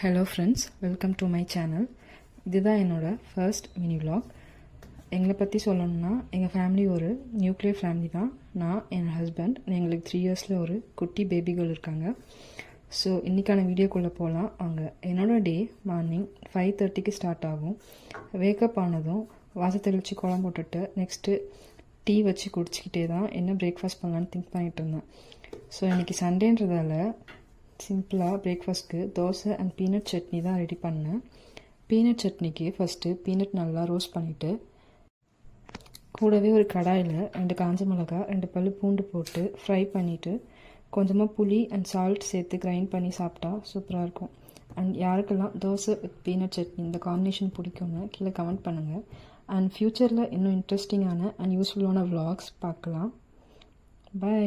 Hello friends, welcome to my channel. இதுதான் என்னோடய first mini vlog. எங்களை பற்றி சொல்லணும்னா எங்கள் ஃபேமிலி ஒரு நியூக்ளியர் ஃபேமிலி தான். நான், என் ஹஸ்பண்ட், எங்களுக்கு 3 இயர்ஸில் ஒரு குட்டி பேபிகள் இருக்காங்க. ஸோ இன்றைக்கான வீடியோக்குள்ளே போகலாம். அங்கே என்னோடய டே மார்னிங் 5:30க்கு ஸ்டார்ட் ஆகும். வேக்கப் ஆனதும் வாச தெளித்து குழம்பு போட்டுட்டு நெக்ஸ்ட்டு டீ வச்சு குடிச்சிக்கிட்டே தான் என்ன பிரேக்ஃபாஸ்ட் பண்ணலான்னு திங்க் பண்ணிகிட்டு இருந்தேன். ஸோ இன்றைக்கி சண்டேன்றதால சிம்பிளாக பிரேக்ஃபாஸ்ட்க்கு தோசை அண்ட் பீனட் சட்னி தான் ரெடி பண்ணேன். பீனட் சட்னிக்கு ஃபஸ்ட்டு பீனட் நல்லா ரோஸ்ட் பண்ணிவிட்டு கூடவே ஒரு கடாயில் 2 காஞ்ச மிளகாய் 2 பல் பூண்டு போட்டு ஃப்ரை பண்ணிவிட்டு கொஞ்சமாக புளி அண்ட் சால்ட் சேர்த்து கிரைண்ட் பண்ணி சாப்பிட்டா சூப்பராக இருக்கும். அண்ட் யாருக்கெல்லாம் தோசை வித் பீனட் சட்னி இந்த காம்பினேஷன் பிடிக்கும்னு கீழே கமெண்ட் பண்ணுங்கள். அண்ட் ஃப்யூச்சரில் இன்னும் இன்ட்ரெஸ்டிங்கான அண்ட் யூஸ்ஃபுல்லான vlogs பார்க்கலாம். பை.